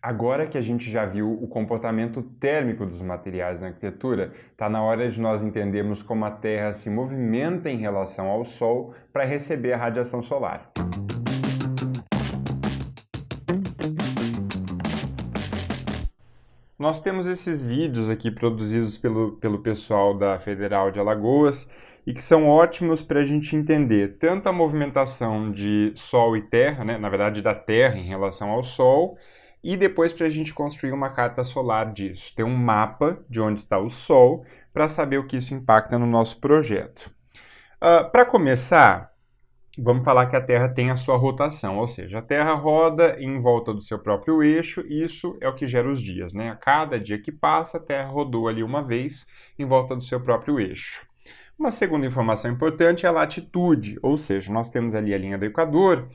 Agora que a gente já viu o comportamento térmico dos materiais na arquitetura, está na hora de nós entendermos como a Terra se movimenta em relação ao Sol para receber a radiação solar. Nós temos esses vídeos aqui produzidos pelo pessoal da Federal de Alagoas e que são ótimos para a gente entender tanto a movimentação de Sol e Terra, né, na verdade da Terra em relação ao Sol, e depois para a gente construir uma carta solar disso, ter um mapa de onde está o Sol para saber o que isso impacta no nosso projeto. Para começar, vamos falar que a Terra tem a sua rotação, ou seja, a Terra roda em volta do seu próprio eixo, e isso é o que gera os dias, né? A cada dia que passa, a Terra rodou ali uma vez em volta do seu próprio eixo. Uma segunda informação importante é a latitude, ou seja, nós temos ali a linha do Equador,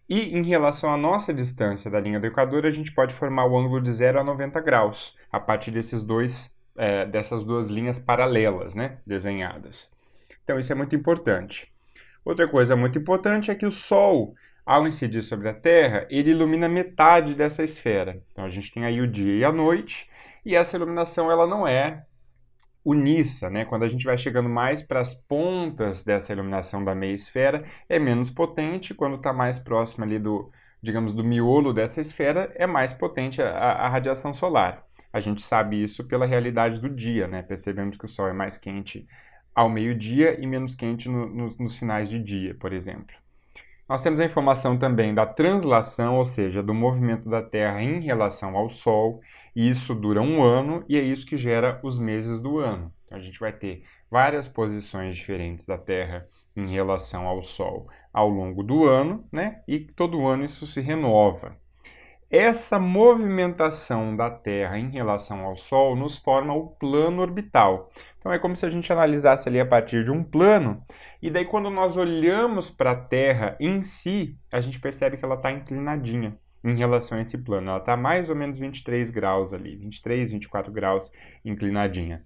e em relação à nossa distância da linha do Equador, a gente pode formar o ângulo de 0 a 90 graus, a partir dessas duas linhas paralelas, né, desenhadas. Então isso é muito importante. Outra coisa muito importante é que o Sol, ao incidir sobre a Terra, ele ilumina metade dessa esfera. Então a gente tem aí o dia e a noite, e essa iluminação ela não é uniça, né? Quando a gente vai chegando mais para as pontas dessa iluminação da meia esfera, é menos potente. Quando está mais próximo ali digamos, do miolo dessa esfera, é mais potente a radiação solar. A gente sabe isso pela realidade do dia, né? Percebemos que o Sol é mais quente ao meio-dia e menos quente nos finais de dia, por exemplo. Nós temos a informação também da translação, ou seja, do movimento da Terra em relação ao Sol, e isso dura um ano e é isso que gera os meses do ano. Então a gente vai ter várias posições diferentes da Terra em relação ao Sol ao longo do ano, né? E todo ano isso se renova. Essa movimentação da Terra em relação ao Sol nos forma o plano orbital. Então é como se a gente analisasse ali a partir de um plano, e daí quando nós olhamos para a Terra em si, a gente percebe que ela está inclinadinha em relação a esse plano. Ela está mais ou menos 23 graus ali, 23, 24 graus inclinadinha.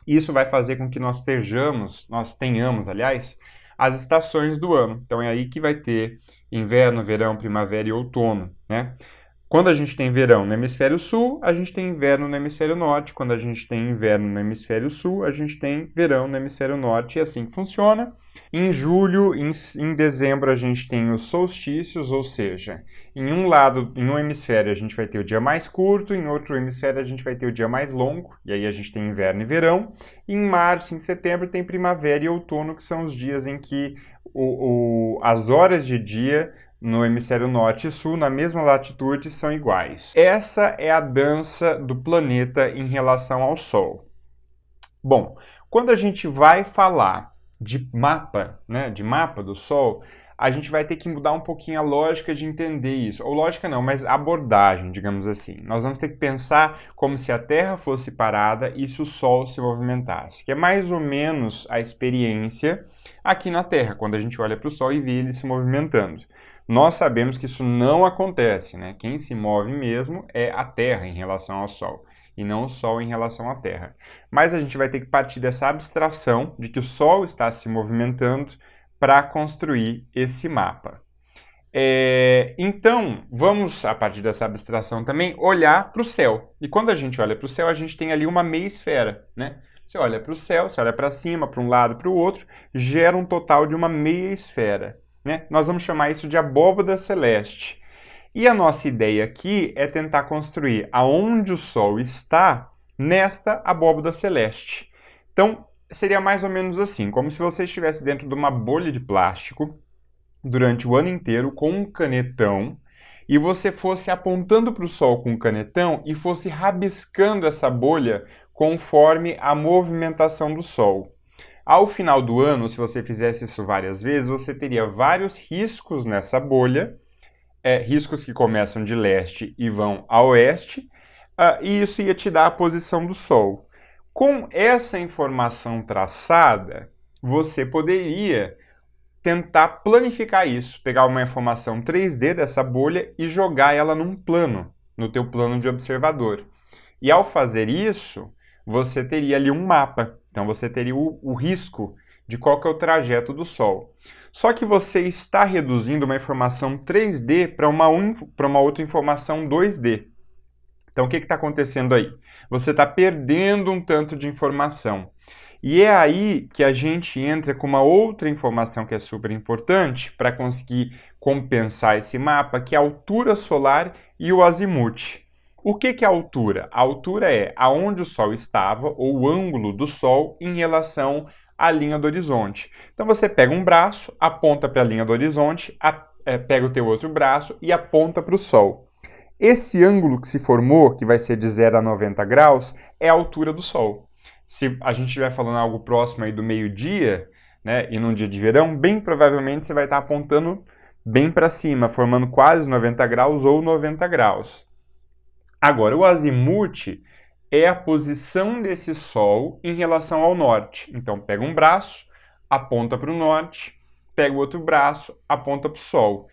Isso vai fazer com que nós tenhamos, aliás, as estações do ano. Então é aí que vai ter inverno, verão, primavera e outono, né? Quando a gente tem verão no hemisfério sul, a gente tem inverno no hemisfério norte. Quando a gente tem inverno no hemisfério sul, a gente tem verão no hemisfério norte, e assim funciona. Em julho, em dezembro, a gente tem os solstícios, ou seja, em um hemisfério a gente vai ter o dia mais curto, em outro hemisfério a gente vai ter o dia mais longo, e aí a gente tem inverno e verão. Em março, em setembro, tem primavera e outono, que são os dias em que as horas de dia no hemisfério norte e sul, na mesma latitude, são iguais. Essa é a dança do planeta em relação ao Sol. Bom, quando a gente vai falar de mapa, né, de mapa do Sol, a gente vai ter que mudar um pouquinho a lógica de entender isso. Ou lógica não, mas abordagem, digamos assim. Nós vamos ter que pensar como se a Terra fosse parada e se o Sol se movimentasse, que é mais ou menos a experiência aqui na Terra, quando a gente olha para o Sol e vê ele se movimentando. Nós sabemos que isso não acontece, né? Quem se move mesmo é a Terra em relação ao Sol, e não o Sol em relação à Terra. Mas a gente vai ter que partir dessa abstração de que o Sol está se movimentando para construir esse mapa. Então, vamos, a partir dessa abstração também, olhar para o céu. E quando a gente olha para o céu, a gente tem ali uma meia esfera, né? Você olha para o céu, você olha para cima, para um lado, para o outro, gera um total de uma meia esfera, né? Nós vamos chamar isso de abóbada celeste. E a nossa ideia aqui é tentar construir aonde o Sol está nesta abóbada celeste. Então, seria mais ou menos assim, como se você estivesse dentro de uma bolha de plástico durante o ano inteiro com um canetão e você fosse apontando para o Sol com o canetão e fosse rabiscando essa bolha conforme a movimentação do Sol. Ao final do ano, se você fizesse isso várias vezes, você teria vários riscos nessa bolha, riscos que começam de leste e vão a oeste, e isso ia te dar a posição do Sol. Com essa informação traçada, você poderia tentar planificar isso, pegar uma informação 3D dessa bolha e jogar ela num plano, no teu plano de observador. E ao fazer isso, você teria ali um mapa. Então você teria o risco de qual que é o trajeto do Sol. Só que você está reduzindo uma informação 3D para uma outra informação 2D. Então, o que está acontecendo aí? Você está perdendo um tanto de informação. E é aí que a gente entra com uma outra informação que é super importante para conseguir compensar esse mapa, que é a altura solar e o azimuth. O que é a altura? A altura é aonde o Sol estava, ou o ângulo do Sol em relação à linha do horizonte. Então você pega um braço, aponta para a linha do horizonte, pega o teu outro braço e aponta para o Sol. Esse ângulo que se formou, que vai ser de 0 a 90 graus, é a altura do Sol. Se a gente estiver falando algo próximo aí do meio-dia, né, e num dia de verão, bem provavelmente você vai estar apontando bem para cima, formando quase 90 graus ou 90 graus. Agora, o azimuth é a posição desse Sol em relação ao norte. Então, pega um braço, aponta para o norte, pega o outro braço, aponta para o Sol.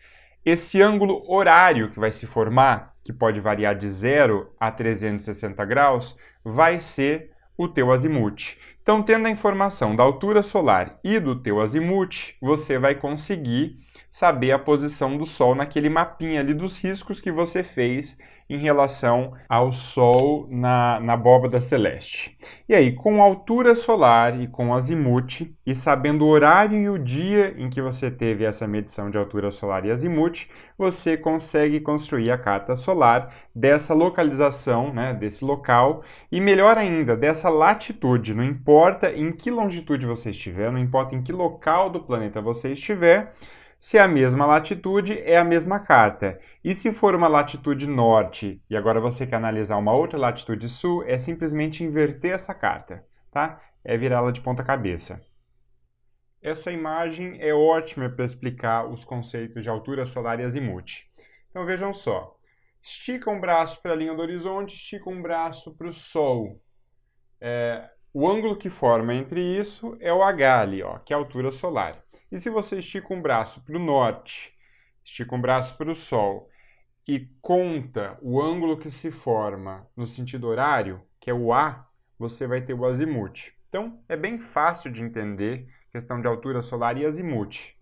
Esse ângulo horário que vai se formar, que pode variar de 0 a 360 graus, vai ser o teu azimuth. Então, tendo a informação da altura solar e do teu azimuth, você vai conseguir saber a posição do Sol naquele mapinha ali dos riscos que você fez em relação ao Sol na abóbada celeste. E aí, com a altura solar e com o azimuth, e sabendo o horário e o dia em que você teve essa medição de altura solar e azimuth, você consegue construir a carta solar dessa localização, né, desse local, e melhor ainda, dessa latitude. Não importa em que longitude você estiver, não importa em que local do planeta você estiver, se é a mesma latitude, é a mesma carta. E se for uma latitude norte, e agora você quer analisar uma outra latitude sul, é simplesmente inverter essa carta, tá? É virá-la de ponta cabeça. Essa imagem é ótima para explicar os conceitos de altura solar e azimuth. Então vejam só, estica um braço para a linha do horizonte, estica um braço para o Sol. O ângulo que forma entre isso é o H ali, ó, que é a altura solar. E se você estica um braço para o norte, estica um braço para o Sol e conta o ângulo que se forma no sentido horário, que é o A, você vai ter o azimuth. Então, é bem fácil de entender a questão de altura solar e azimuth.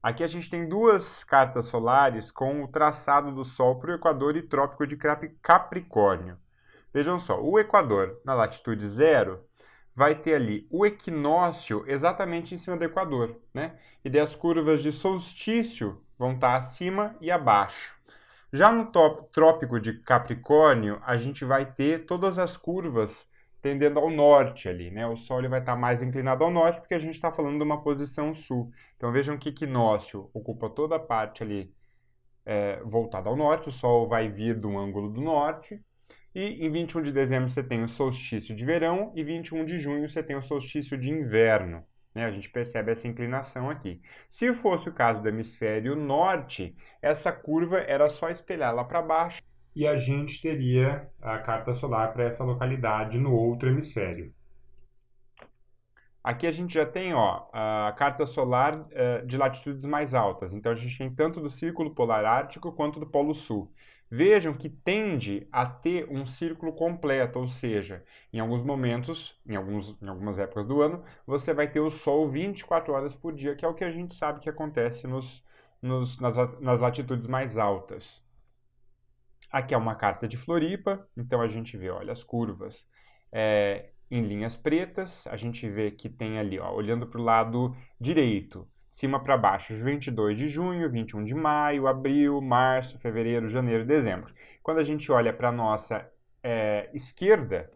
Aqui a gente tem duas cartas solares com o traçado do Sol para o Equador e Trópico de Capricórnio. Vejam só, o Equador, na latitude 0, vai ter ali o equinócio exatamente em cima do Equador, né? E daí as curvas de solstício vão estar acima e abaixo. Já no Trópico de Capricórnio, a gente vai ter todas as curvas tendendo ao norte ali, né? O Sol ele vai estar mais inclinado ao norte porque a gente está falando de uma posição sul. Então vejam que equinócio ocupa toda a parte ali voltada ao norte, o Sol vai vir do ângulo do norte. E em 21 de dezembro você tem o solstício de verão e 21 de junho você tem o solstício de inverno. Né? A gente percebe essa inclinação aqui. Se fosse o caso do hemisfério norte, essa curva era só espelhar lá para baixo e a gente teria a carta solar para essa localidade no outro hemisfério. Aqui a gente já tem a carta solar de latitudes mais altas. Então a gente tem tanto do Círculo Polar Ártico quanto do Polo Sul. Vejam que tende a ter um círculo completo, ou seja, em alguns momentos, em algumas épocas do ano, você vai ter o Sol 24 horas por dia, que é o que a gente sabe que acontece nas latitudes mais altas. Aqui é uma carta de Floripa, então a gente vê, olha, as curvas em linhas pretas, a gente vê que tem ali, ó, olhando para o lado direito, cima para baixo, 22 de junho, 21 de maio, abril, março, fevereiro, janeiro, dezembro. Quando a gente olha para a nossa esquerda,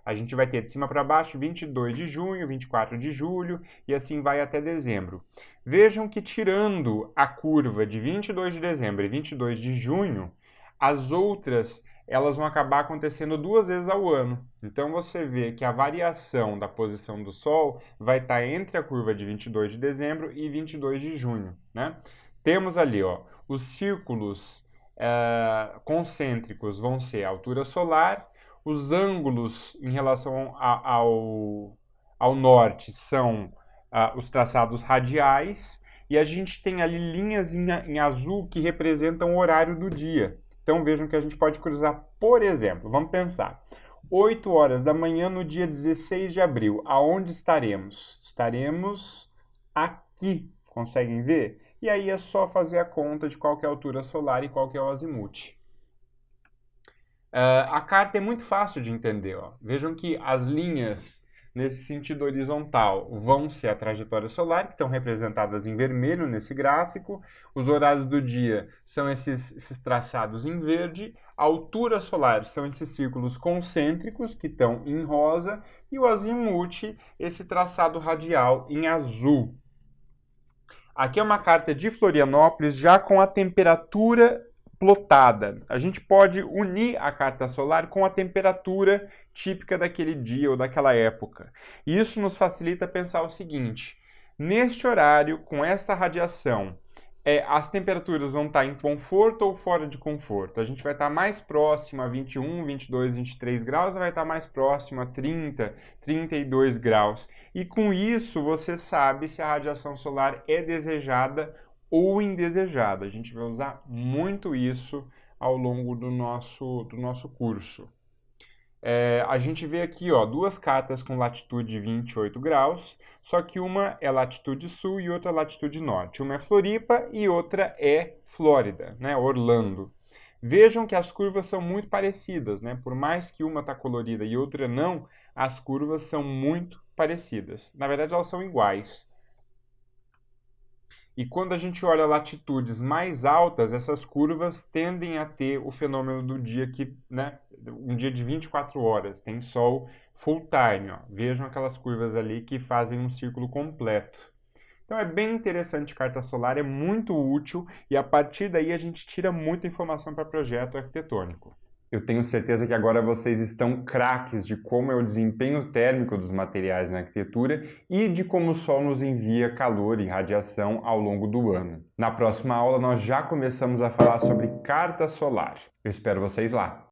a gente vai ter de cima para baixo 22 de junho, 24 de julho e assim vai até dezembro. Vejam que tirando a curva de 22 de dezembro e 22 de junho, as outras elas vão acabar acontecendo 2 vezes ao ano. Então você vê que a variação da posição do Sol vai estar entre a curva de 22 de dezembro e 22 de junho. Né? Temos ali os círculos concêntricos vão ser a altura solar, os ângulos em relação ao norte são os traçados radiais e a gente tem ali linhas em azul que representam o horário do dia. Então vejam que a gente pode cruzar, por exemplo, vamos pensar, 8 horas da manhã no dia 16 de abril, aonde estaremos? Estaremos aqui, conseguem ver? E aí é só fazer a conta de qual que é a altura solar e qual que é o azimuth. A carta é muito fácil de entender. Ó. Vejam que as linhas nesse sentido horizontal vão ser a trajetória solar, que estão representadas em vermelho nesse gráfico. Os horários do dia são esses traçados em verde. A altura solar são esses círculos concêntricos, que estão em rosa. E o azimuth, esse traçado radial em azul. Aqui é uma carta de Florianópolis já com a temperatura plotada. A gente pode unir a carta solar com a temperatura típica daquele dia ou daquela época. E isso nos facilita pensar o seguinte: neste horário, com esta radiação, as temperaturas vão estar em conforto ou fora de conforto? A gente vai estar mais próximo a 21, 22, 23 graus, ou vai estar mais próximo a 30, 32 graus. E com isso você sabe se a radiação solar é desejada ou indesejada. A gente vai usar muito isso ao longo do nosso curso. A gente vê aqui duas cartas com latitude 28 graus, só que uma é latitude sul e outra latitude norte. Uma é Floripa e outra é Flórida, né, Orlando. Vejam que as curvas são muito parecidas, né? Por mais que uma está colorida e outra não, as curvas são muito parecidas. Na verdade, elas são iguais. E quando a gente olha latitudes mais altas, essas curvas tendem a ter o fenômeno do dia que, né, um dia de 24 horas, tem sol full time, ó. Vejam aquelas curvas ali que fazem um círculo completo. Então é bem interessante carta solar, é muito útil e a partir daí a gente tira muita informação para projeto arquitetônico. Eu tenho certeza que agora vocês estão craques de como é o desempenho térmico dos materiais na arquitetura e de como o Sol nos envia calor e radiação ao longo do ano. Na próxima aula nós já começamos a falar sobre carta solar. Eu espero vocês lá!